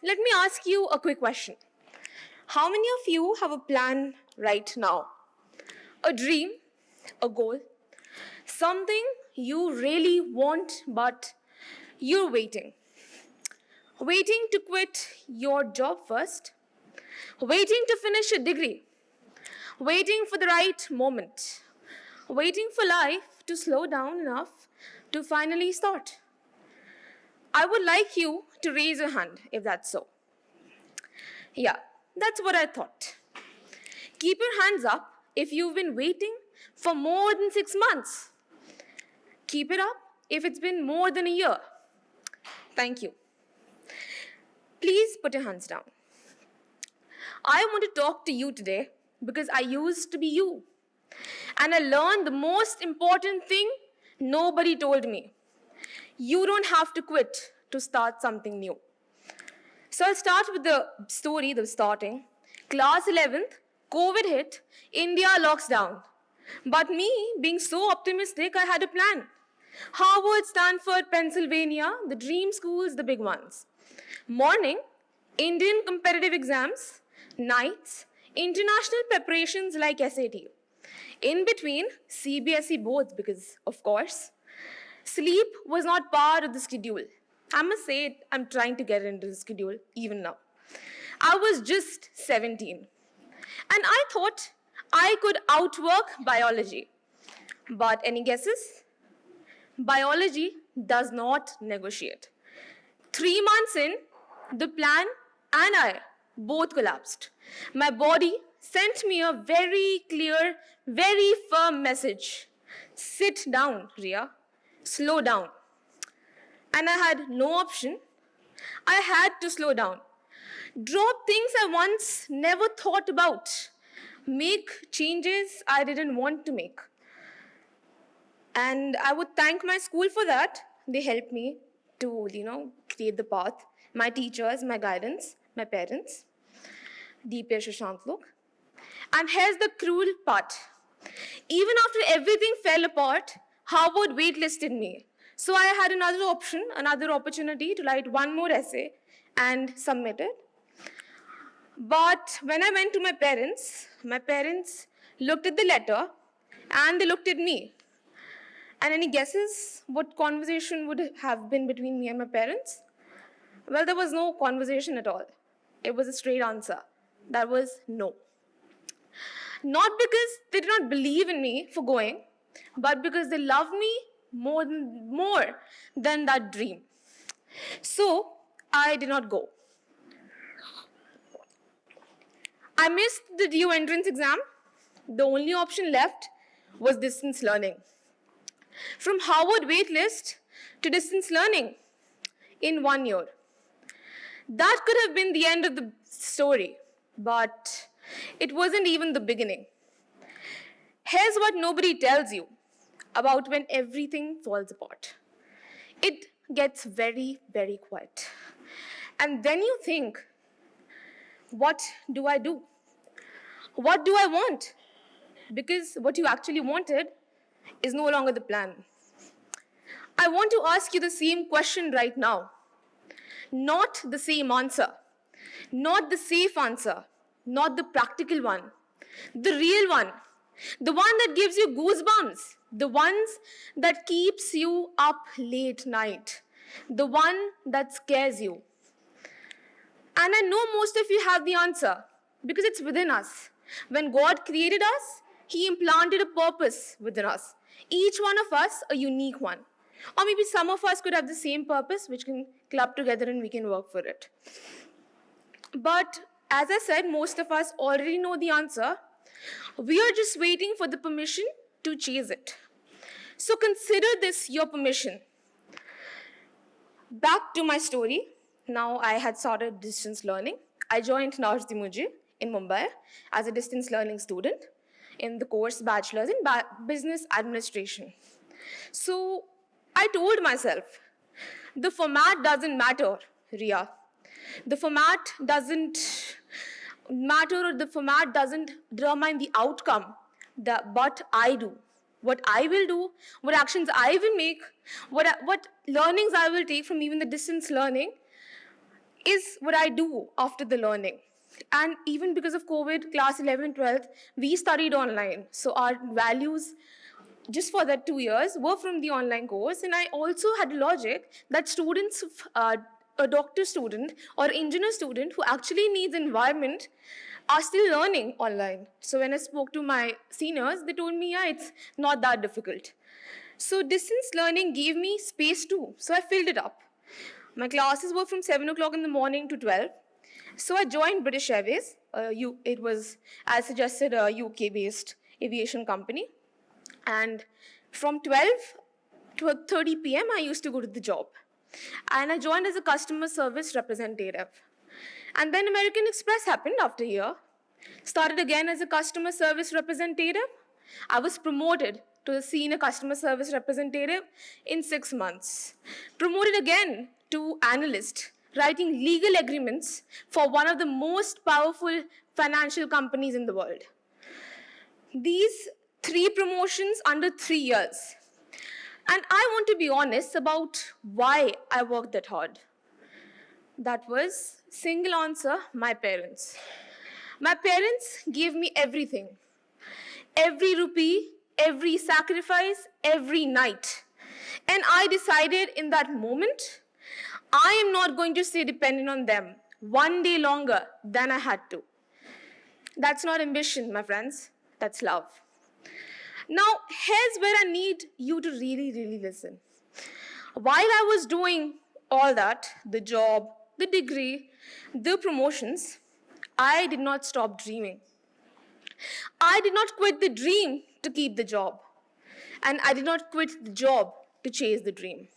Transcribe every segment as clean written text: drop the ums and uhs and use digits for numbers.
let me ask you a quick question. How many of you have a plan right now? A dream, a goal, something you really want but you're waiting. Waiting to quit your job first, waiting to finish a degree, waiting for the right moment, waiting for life to slow down enough to finally start. I would like you to raise your hand if that's so. Yeah, that's what I thought. Keep your hands up if you've been waiting for more than 6 months. Keep it up if it's been more than a year. Thank you. Please put your hands down. I want to talk to you today because I used to be you. And I learned the most important thing nobody told me. You don't have to quit to start something new. So I'll start with the story, the starting. Class 11th, COVID hit, India locks down. But me, being so optimistic, I had a plan. Harvard, Stanford, Pennsylvania, the dream schools, the big ones. Morning, Indian competitive exams. Nights, international preparations like SAT. In between, CBSE boards because, of course, sleep was not part of the schedule. I must say, I'm trying to get into the schedule even now. I was just 17. And I thought I could outwork biology. But any guesses? Biology does not negotiate. 3 months in, the plan and I both collapsed. My body sent me a very clear, very firm message. Sit down, Ria. Slow down. And I had no option. I had to slow down. Drop things I once never thought about. Make changes I didn't want to make. And I would thank my school for that. They helped me to, create the path. My teachers, my guidance, my parents. Deepya Shashank look. And here's the cruel part. Even after everything fell apart, Harvard waitlisted me. So I had another option, another opportunity to write one more essay and submit it. But when I went to my parents looked at the letter and they looked at me. And any guesses what conversation would have been between me and my parents? Well, there was no conversation at all. It was a straight answer. That was no. Not because they did not believe in me for going, but because they loved me more than that dream. So I did not go. I missed the DU entrance exam. The only option left was distance learning. From Harvard waitlist to distance learning in 1 year. That could have been the end of the story, but it wasn't even the beginning. Here's what nobody tells you about when everything falls apart. It gets very, very quiet. And then you think, what do I do? What do I want? Because what you actually wanted is no longer the plan. I want to ask you the same question right now. Not the same answer. Not the safe answer. Not the practical one. The real one. The one that gives you goosebumps. The ones that keeps you up late night. The one that scares you. And I know most of you have the answer because it's within us. When God created us, He implanted a purpose within us. Each one of us a unique one. Or maybe some of us could have the same purpose which can club together and we can work for it. But as I said, most of us already know the answer. We are just waiting for the permission to chase it. So consider this your permission. Back to my story. Now I had started distance learning. I joined Narsi Mujib in Mumbai as a distance learning student in the course Bachelor's in Business Administration. So I told myself, the format doesn't matter, Ria. The format doesn't matter or the format doesn't determine the outcome, but I do. What I will do, what actions I will make, what learnings I will take from even the distance learning, is what I do after the learning. And even because of COVID, class 11 and 12th, we studied online. So our values, just for that 2 years, were from the online course. And I also had logic that students, a doctor student or engineer student who actually needs environment are still learning online. So when I spoke to my seniors, they told me, yeah, it's not that difficult. So distance learning gave me space too. So I filled it up. My classes were from 7 o'clock in the morning to 12. So I joined British Airways. It was, as suggested, a UK-based aviation company. And from 12 to 30 p.m., I used to go to the job. And I joined as a customer service representative. And then American Express happened after a year. Started again as a customer service representative. I was promoted to the senior customer service representative in 6 months. Promoted again to analyst, writing legal agreements for one of the most powerful financial companies in the world. These 3 promotions under 3 years. And I want to be honest about why I worked that hard. That was, single answer, my parents. My parents gave me everything. Every rupee, every sacrifice, every night. And I decided in that moment, I am not going to stay dependent on them one day longer than I had to. That's not ambition, my friends. That's love. Now, here's where I need you to really, really listen. While I was doing all that, the job, the degree, the promotions, I did not stop dreaming. I did not quit the dream to keep the job. And I did not quit the job to chase the dream.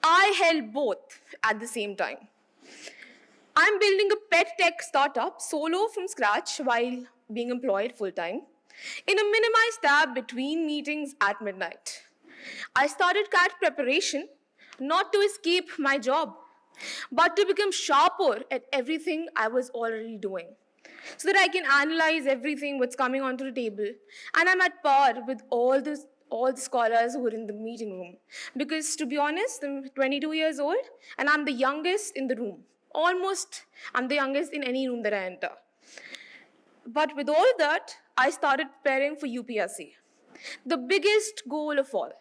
I held both at the same time. I'm building a pet tech startup solo from scratch while being employed full-time in a minimized tab between meetings at midnight. I started CAT preparation not to escape my job, but to become sharper at everything I was already doing, so that I can analyze everything what's coming onto the table, and I'm at par with all the scholars who are in the meeting room. Because to be honest, I'm 22 years old, and I'm the youngest in the room. Almost, I'm the youngest in any room that I enter. But with all that, I started preparing for UPSC, the biggest goal of all.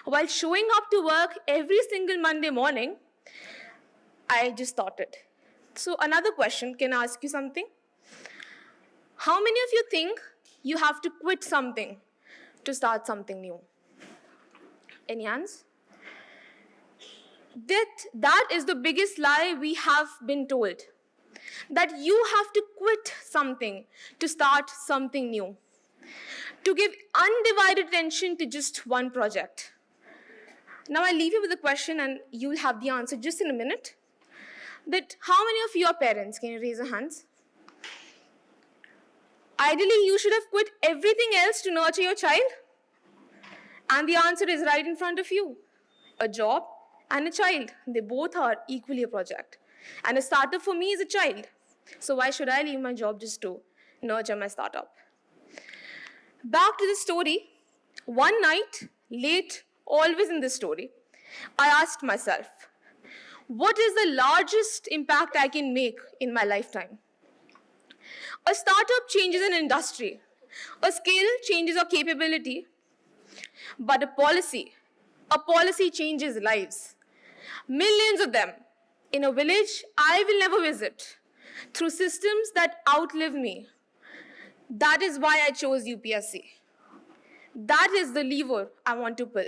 While showing up to work every single Monday morning, I just started. So another question, can I ask you something? How many of you think you have to quit something to start something new? Any hands? That is the biggest lie we have been told. That you have to quit something to start something new. To give undivided attention to just one project. Now I leave you with a question and you'll have the answer just in a minute. That how many of you are parents? Can you raise your hands? Ideally, you should have quit everything else to nurture your child. And the answer is right in front of you. A job and a child. They both are equally a project. And a startup for me is a child. So why should I leave my job just to nurture my startup? Back to the story. One night, late, always in this story, I asked myself, what is the largest impact I can make in my lifetime? A startup changes an industry. A skill changes a capability. But a policy changes lives. Millions of them in a village I will never visit, through systems that outlive me. That is why I chose UPSC. That is the lever I want to pull.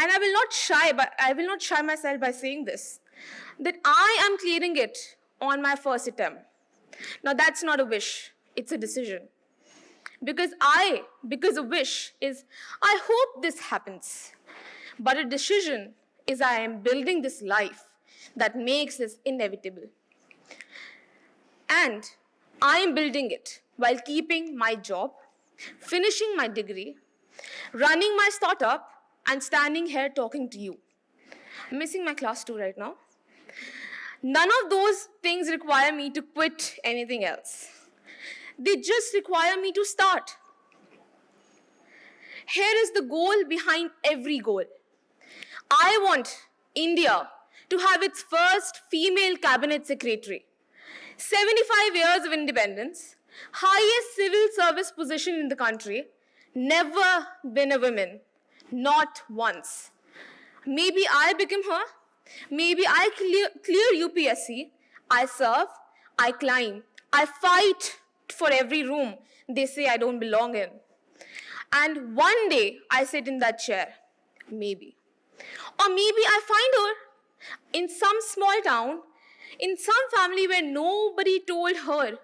And I will not shy myself by saying this, that I am clearing it on my first attempt. Now that's not a wish, it's a decision. Because a wish is, I hope this happens. But a decision is, I am building this life that makes this inevitable. And I am building it while keeping my job, finishing my degree, running my startup, and standing here talking to you. I'm missing my class 2 right now. None of those things require me to quit anything else. They just require me to start. Here is the goal behind every goal. I want India to have its first female cabinet secretary. 75 years of independence, highest civil service position in the country, never been a woman, not once. Maybe I become her, maybe I clear UPSC, I serve, I climb, I fight for every room they say I don't belong in. And one day I sit in that chair, maybe. Or maybe I find her in some small town, in some family where nobody told her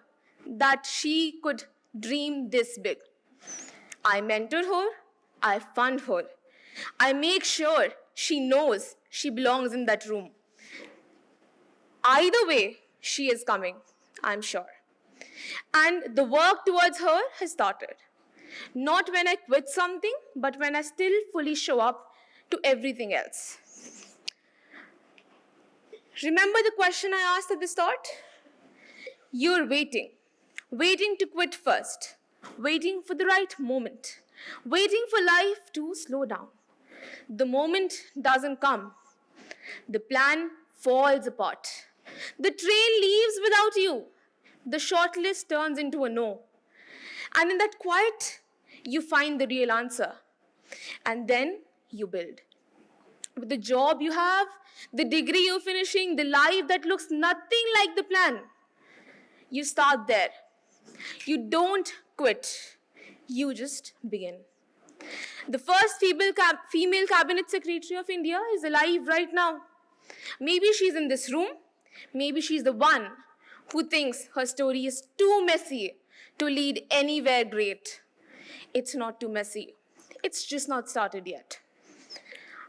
that she could dream this big. I mentor her, I fund her, I make sure she knows she belongs in that room. Either way, she is coming, I'm sure. And the work towards her has started. Not when I quit something, but when I still fully show up to everything else. Remember the question I asked at the start? You're waiting to quit first, waiting for the right moment, waiting for life to slow down. The moment doesn't come. The plan falls apart. The train leaves without you. The shortlist turns into a no. And in that quiet, you find the real answer. And then you build. With the job you have, the degree you're finishing, the life that looks nothing like the plan, you start there. You don't quit. You just begin. The first female cabinet secretary of India is alive right now. Maybe she's in this room. Maybe she's the one who thinks her story is too messy to lead anywhere great. It's not too messy. It's just not started yet.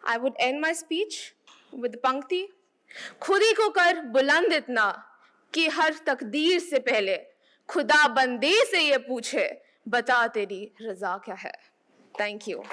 I would end my speech with the pankti, खुद ही को कर बुलंद इतना कि हर तकदीर से पहले खुदा बंदे से ये पूछे बता तेरी रजा क्या है. Thank you.